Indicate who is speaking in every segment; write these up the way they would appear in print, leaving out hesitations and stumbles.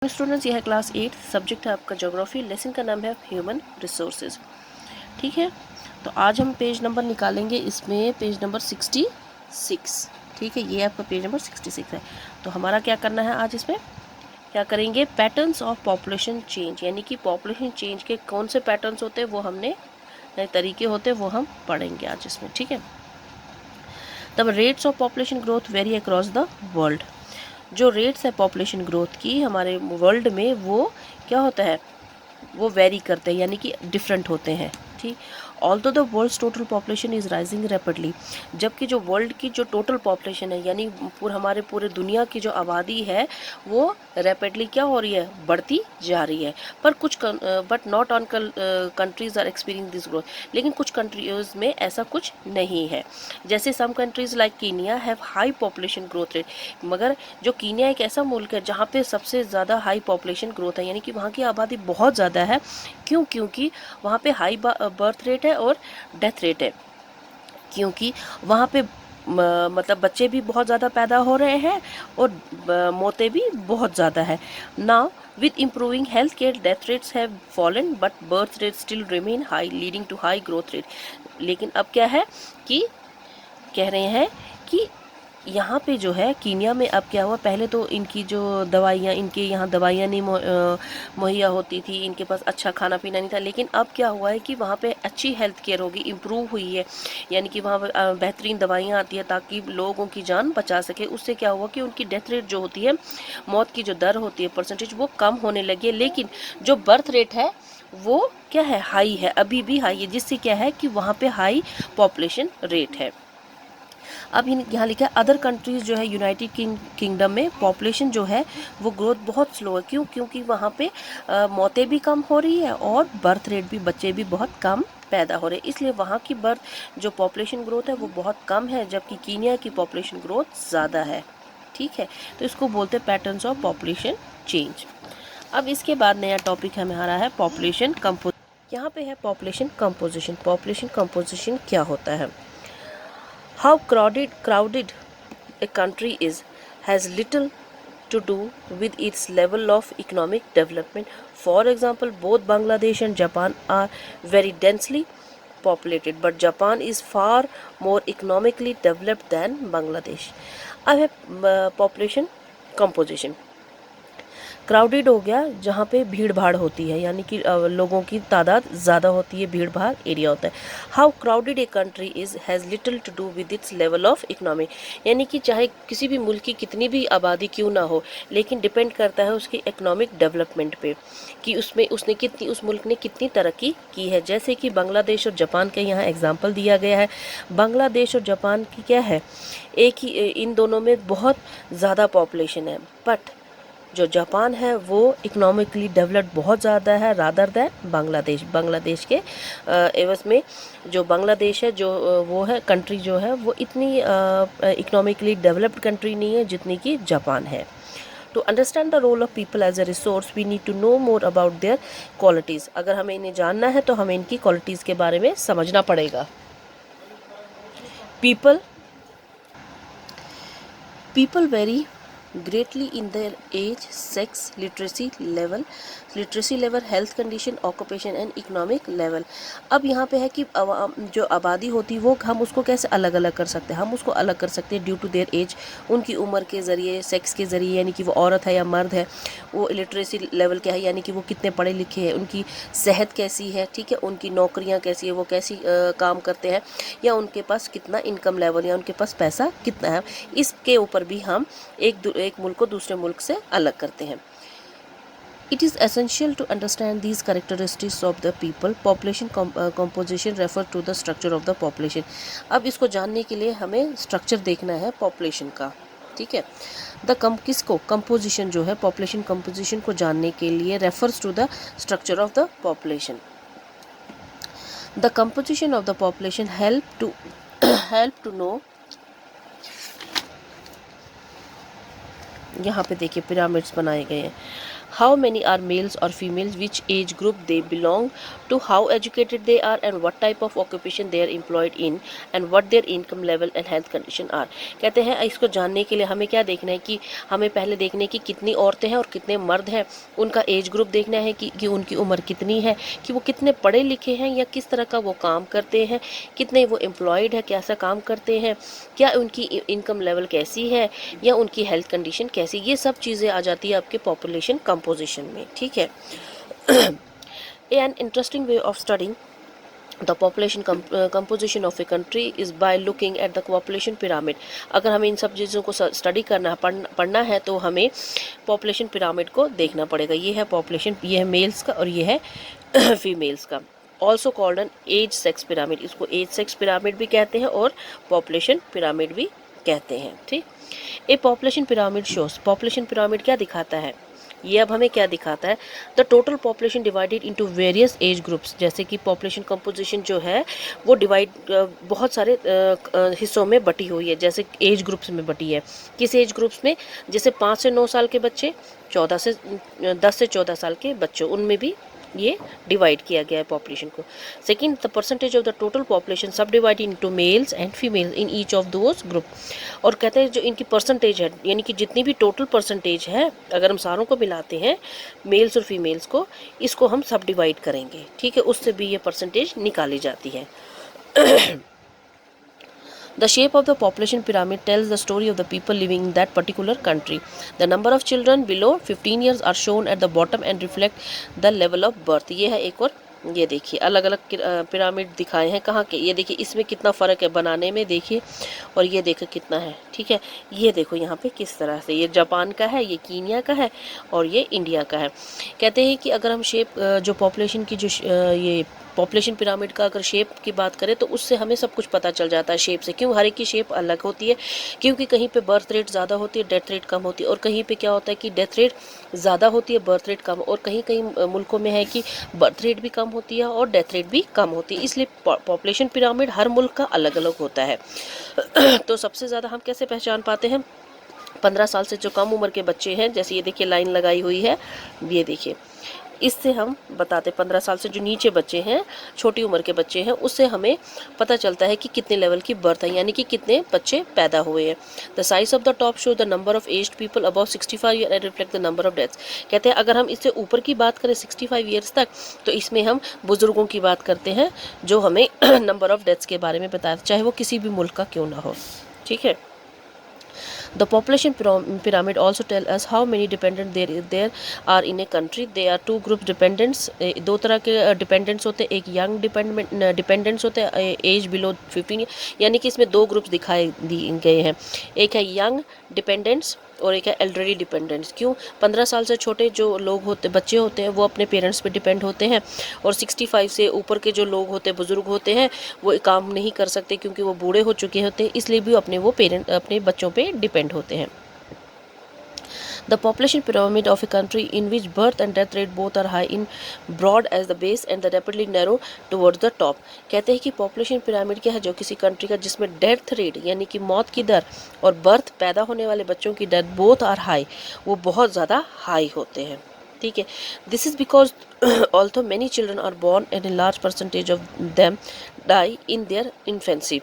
Speaker 1: Students, यह है class 8, subject है आपका ज्योग्राफी, लेसन का नाम है ह्यूमन रिसोर्सेज। ठीक है, तो आज हम पेज नंबर निकालेंगे, इसमें पेज नंबर 66। ठीक है, ये आपका पेज नंबर 66 है। तो हमारा क्या करना है आज, इसमें क्या करेंगे, पैटर्न्स ऑफ पॉपुलेशन चेंज, यानी कि पॉपुलेशन चेंज के कौन से पैटर्न्स होते हैं वो हमने तरीके होते हैं वो हम पढ़ेंगे आज इसमें। ठीक है, तब rates of population growth vary across the world. जो रेट्स है पॉपुलेशन ग्रोथ की हमारे वर्ल्ड में, वो क्या होता है, वो वेरी करते हैं, यानी कि डिफरेंट होते हैं। ठीक, although the world's total population is rising rapidly, जबकि जो वर्ल्ड की जो टोटल पॉपुलेशन है, यानी हमारे पूरे दुनिया की जो आबादी है वो रैपिडली क्या हो रही है, बढ़ती जा रही है। पर कुछ but not all countries are experience this growth, लेकिन कुछ कंट्रीज में ऐसा कुछ नहीं है। जैसे some countries like Kenya have high population growth rate, मगर जो कीनिया एक ऐसा मुल्क है जहाँ पे सबसे ज़्यादा हाई पॉपुलेशन ग्रोथ है, यानी कि वहाँ की आबादी बहुत ज़्यादा है। क्यों? क्योंकि वहाँ पे हाई बर्थ रेट है और डेथ रेट है, क्योंकि वहाँ पे मतलब बच्चे भी बहुत ज़्यादा पैदा हो रहे हैं और मौतें भी बहुत ज़्यादा है। Now with improving healthcare, death rates have fallen but birth rates still remain high, leading to high growth rate। लेकिन अब क्या है कि कह रहे हैं कि यहाँ पे जो है कीनिया में अब क्या हुआ, पहले तो इनकी जो दवाइयाँ, इनके यहाँ दवाइयाँ नहीं मुहैया होती थी, इनके पास अच्छा खाना पीना नहीं था, लेकिन अब क्या हुआ है कि वहाँ पे अच्छी हेल्थ केयर होगी, इम्प्रूव हुई है, यानी कि वहाँ बेहतरीन दवाइयाँ आती है ताकि लोगों की जान बचा सके। उससे क्या हुआ कि उनकी डेथ रेट जो होती है, मौत की जो दर होती है परसेंटेज, वो कम होने लगी है, लेकिन जो बर्थ रेट है वो क्या है, हाई है, अभी भी हाई है, जिससे क्या है कि वहाँ पे हाई पॉपुलेशन रेट है। अब यहाँ लिखा है अदर कंट्रीज़ जो है यूनाइटेड किंगडम में पॉपुलेशन जो है वो ग्रोथ बहुत स्लो है। क्यों? क्योंकि वहाँ पे मौतें भी कम हो रही है और बर्थ रेट भी, बच्चे भी बहुत कम पैदा हो रहे हैं, इसलिए वहाँ की बर्थ जो पॉपुलेशन ग्रोथ है वो बहुत कम है, जबकि कीनिया की पॉपुलेशन ग्रोथ ज़्यादा है। ठीक है, तो इसको बोलते हैं पैटर्न्स ऑफ पॉपुलेशन चेंज। अब इसके बाद नया टॉपिक हमारा है पॉपुलेशन कंपोजिशन। यहाँ पे है पॉपुलेशन कंपोजिशन। पॉपुलेशन कंपोजिशन क्या होता है? How crowded a country is has little to do with its level of economic development. For example, both Bangladesh and Japan are very densely populated, but Japan is far more economically developed than Bangladesh. I have population composition. Crowded हो गया जहाँ पे भीड़ भाड़ होती है, यानी कि लोगों की तादाद ज़्यादा होती है, भीड़ भाड़ एरिया होता है। How crowded a country is has little to do with its level of economy, यानी कि चाहे किसी भी मुल्क की कितनी भी आबादी क्यों ना हो, लेकिन डिपेंड करता है उसकी इकोनॉमिक डेवलपमेंट पे कि उसमें उसने कितनी, उस मुल्क ने कितनी तरक्की की है। जैसे कि बांग्लादेश और जापान का यहाँ एग्जाम्पल दिया गया है। बांग्लादेश और जापान की क्या है, एक ही, इन दोनों में बहुत ज़्यादा पॉपुलेशन है, बट जो जापान है वो इकोनॉमिकली डेवलप्ड बहुत ज़्यादा है रादर दैन बांग्लादेश। बांग्लादेश के एवज में जो बांग्लादेश है, जो वो है कंट्री जो है, वो इतनी इकोनॉमिकली डेवलप्ड कंट्री नहीं है जितनी कि जापान है। To understand the role of people as a resource we need to know more about their qualities. अगर हमें इन्हें जानना है तो हमें इनकी क्वालिटीज़ के बारे में समझना पड़ेगा। People very greatly in their age, sex, literacy level, health condition, occupation and economic level। अब यहाँ पे है कि जो आबादी होती है वो हम उसको कैसे अलग अलग कर सकते हैं, हम उसको अलग कर सकते हैं ड्यू टू देयर एज, उनकी उम्र के ज़रिए, सेक्स के ज़रिए, यानी कि वो औरत है या मर्द है, वो लिटरेसी लेवल क्या है, यानी कि वो कितने पढ़े लिखे हैं, उनकी सेहत कैसी है, ठीक है, उनकी नौकरियाँ कैसी है, वो कैसी काम करते हैं, या उनके पास कितना इनकम लेवल, या उनके पास पैसा कितना है, इसके ऊपर भी हम एक मुल्क को दूसरे मुल्क से अलग करते हैं। It is essential to understand these characteristics of the people. Population composition refer to the structure of the population। अब इसको जानने के लिए हमें स्ट्रक्चर देखना है पॉपुलेशन का। ठीक है, किसको, कंपोजिशन जो है, पॉपुलेशन कंपोजिशन को जानने के लिए refers to the structure of the population. The composition of the population help to know, यहाँ पे देखिए पिरामिड्स बनाए गए हैं। how many are males or females, which age group they belong to, how educated they are, and what type of occupation they are employed in, and what their income level and health condition are। कहते हैं इसको जानने के लिए हमें क्या देखना है कि हमें पहले देखना है कि कितनी औरतें हैं और कितने मर्द हैं, उनका एज ग्रुप देखना है कि उनकी उम्र कितनी है, कि वो कितने पढ़े लिखे हैं या किस तरह का वो काम करते हैं, कितने वो एम्प्लॉयड है, कैसा काम करते हैं, क्या उनकी इनकम लेवल कैसी है, या उनकी हेल्थ कंडीशन कैसी, ये सब चीज़ें आ जाती है आपके पॉपुलेशन कंपोजिशन में। ठीक है। An interesting way of studying the population composition of A country is by looking at the population pyramid. अगर हमें इन सब चीज़ों को स्टडी करना पढ़ना है तो हमें पॉपुलेशन पिरामिड को देखना पड़ेगा। ये है पॉपुलेशन, ये है मेल्स का और ये है फीमेल्स का। Also called an age sex pyramid, इसको एज सेक्स पिरामिड भी कहते हैं और पॉपुलेशन पिरामिड भी कहते हैं। ठीक। ए population pyramid shows, population pyramid क्या दिखाता है, ये अब हमें क्या दिखाता है, the total population divided into various age groups. जैसे कि पॉपुलेशन कंपोजिशन जो है वो डिवाइड बहुत सारे हिस्सों में बटी हुई है, जैसे एज ग्रुप्स में बटी है। किस एज ग्रुप्स में, जैसे 5 से 9 साल के बच्चे, 10 से 14 साल के बच्चों, उनमें भी ये डिवाइड किया गया है पॉपुलेशन को। Second, the percentage of the total population sub divided into males and females in each of those group. और कहते हैं जो इनकी परसेंटेज है, यानी कि जितनी भी टोटल परसेंटेज है, अगर हम सारों को मिलाते हैं मेल्स और फीमेल्स को, इसको हम सब डिवाइड करेंगे। ठीक है, उससे भी ये परसेंटेज निकाली जाती है। The shape of the population pyramid tells the story of the people living in that particular country. The number of children below 15 years are shown at the bottom and reflect the level of birth. ये है एक और, ये देखिए अलग अलग pyramid दिखाए हैं कहाँ के, ये देखिए इसमें कितना फ़र्क है बनाने में, देखिए, और ये देखो कितना है। ठीक है, ये देखो यहाँ पे किस तरह से, ये जापान का है, ये कीनिया का है और ये इंडिया का है। कहते हैं कि अगर हम शेप जो पॉपुलेशन की जो ये पॉपुलेशन पिरामिड का अगर शेप की बात करें तो उससे हमें सब कुछ पता चल जाता है शेप से। क्यों, हर एक की शेप अलग होती है, क्योंकि कहीं पे बर्थ रेट ज़्यादा होती है, डेथ रेट कम होती है, और कहीं पे क्या होता है कि डेथ रेट ज़्यादा होती है, बर्थ रेट कम, और कहीं कहीं मुल्कों में है कि बर्थ रेट भी कम होती है और डेथ रेट भी कम होती है। इसलिए पॉपुलेशन पिरामिड हर मुल्क का अलग अलग होता है। तो सबसे ज़्यादा हम कैसे पहचान पाते हैं, 15 साल से जो कम उम्र के बच्चे हैं, जैसे ये देखिए लाइन लगाई हुई है, ये देखिए, इससे हम बताते 15 साल से जो नीचे बच्चे हैं, छोटी उम्र के बच्चे हैं, उससे हमें पता चलता है कि कितने लेवल की बर्थ है, यानी कि कितने बच्चे पैदा हुए हैं। The size of the top show the number of aged people above 65 year and reflect the number of deaths. कहते हैं अगर हम इससे ऊपर की बात करें 65 ईयर्स तक, तो इसमें हम बुजुर्गों की बात करते हैं जो हमें नंबर ऑफ डेथ्स के बारे में बताते, चाहे वो किसी भी मुल्क का क्यों ना हो। ठीक है। The population pyramid also tell us how many dependent there are in a country. There are two group dependents. दो तरह के dependents होते हैं, एक young dependents होते हैं एज बिलो 15, यानी कि इसमें दो ग्रुप्स दिखाए गए हैं, एक है यंग डिपेंडेंट्स और एक है एल्डरली डिपेंडेंट्स। क्यों, 15 साल से छोटे जो लोग होते, बच्चे होते हैं, वो अपने पेरेंट्स पे डिपेंड होते हैं, और 65 से ऊपर के जो लोग होते हैं, बुजुर्ग होते हैं, वो काम नहीं कर सकते क्योंकि वो बूढ़े हो चुके होते हैं, इसलिए भी अपने बच्चों पे डिपेंड होते हैं। The population pyramid of a country in which birth and death rate both are high in broad as the base and the rapidly narrow towards the top। कहते हैं कि पॉपुलेशन पिरामिड क्या है, जो किसी कंट्री का जिसमें डेथ रेट यानी कि मौत की दर और बर्थ पैदा होने वाले बच्चों की डेथ बोथ आर हाई, वो बहुत ज़्यादा हाई होते हैं। ठीक है, this is because although many children are born and a large percentage of them die in their infancy,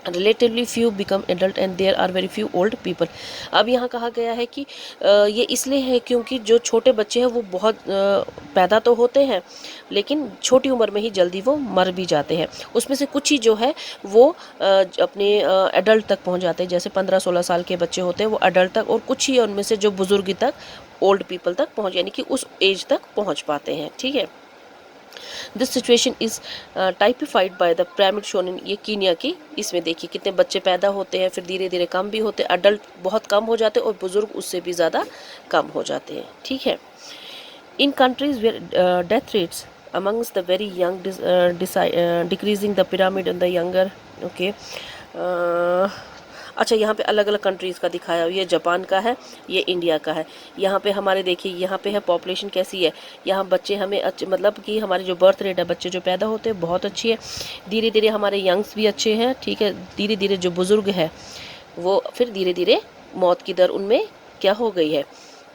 Speaker 1: relatively few become adult and there are very few old people. अब यहाँ कहा गया है कि ये इसलिए है क्योंकि जो छोटे बच्चे हैं वो बहुत पैदा तो होते हैं, लेकिन छोटी उम्र में ही जल्दी वो मर भी जाते हैं। उसमें से कुछ ही जो है वो अपने एडल्ट तक पहुँच जाते हैं, जैसे 15-16 साल के बच्चे होते हैं वो एडल्ट तक, और कुछ ही उनमें से जो बुजुर्ग तक, ओल्ड पीपल तक पहुँच, यानी कि उस एज तक पहुँच पाते हैं। ठीक है, this situation is typified by the pyramid shown in, ये कीनिया की, इसमें देखिए कितने बच्चे पैदा होते हैं, फिर धीरे धीरे कम भी होते हैं, अडल्ट बहुत कम हो जाते हैं और बुजुर्ग उससे भी ज़्यादा कम हो जाते हैं। ठीक है, in countries where death rates amongst the very young decreasing the pyramid and the younger। Okay, अच्छा यहाँ पे अलग अलग कंट्रीज़ का दिखाया, ये जापान का है, ये इंडिया का है। यहाँ पे हमारे देखिए, यहाँ पे है पॉपुलेशन कैसी है, यहाँ बच्चे हमें अच्छे, मतलब कि हमारी जो बर्थ रेट है, बच्चे जो पैदा होते हैं बहुत अच्छी है, धीरे धीरे हमारे यंग्स भी अच्छे हैं। ठीक है, धीरे धीरे जो बुज़ुर्ग है वो फिर धीरे धीरे मौत की दर उनमें क्या हो गई है,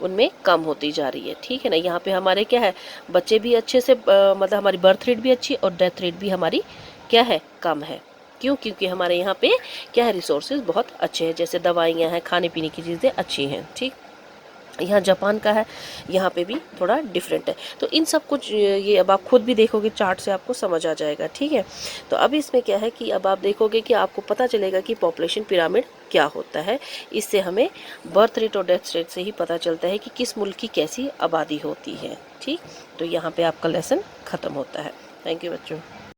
Speaker 1: उनमें कम होती जा रही है। ठीक है ना, यहाँ पे हमारे क्या है, बच्चे भी अच्छे से मतलब हमारी बर्थ रेट भी अच्छी और डेथ रेट भी हमारी क्या है, कम है। क्यों? क्योंकि हमारे यहाँ पे क्या है, रिसोर्सेज बहुत अच्छे हैं, जैसे दवाइयाँ हैं, खाने पीने की चीज़ें अच्छी हैं। ठीक, यहाँ जापान का है, यहाँ पे भी थोड़ा डिफरेंट है। तो इन सब कुछ ये अब आप खुद भी देखोगे चार्ट से आपको समझ आ जाएगा। ठीक है, तो अब इसमें क्या है कि अब आप देखोगे कि आपको पता चलेगा कि पॉपुलेशन पिरामिड क्या होता है। इससे हमें बर्थ रेट और डेथ रेट से ही पता चलता है कि किस मुल्क की कैसी आबादी होती है। ठीक, तो यहाँ पे आपका लेसन ख़त्म होता है। थैंक यू बच्चों।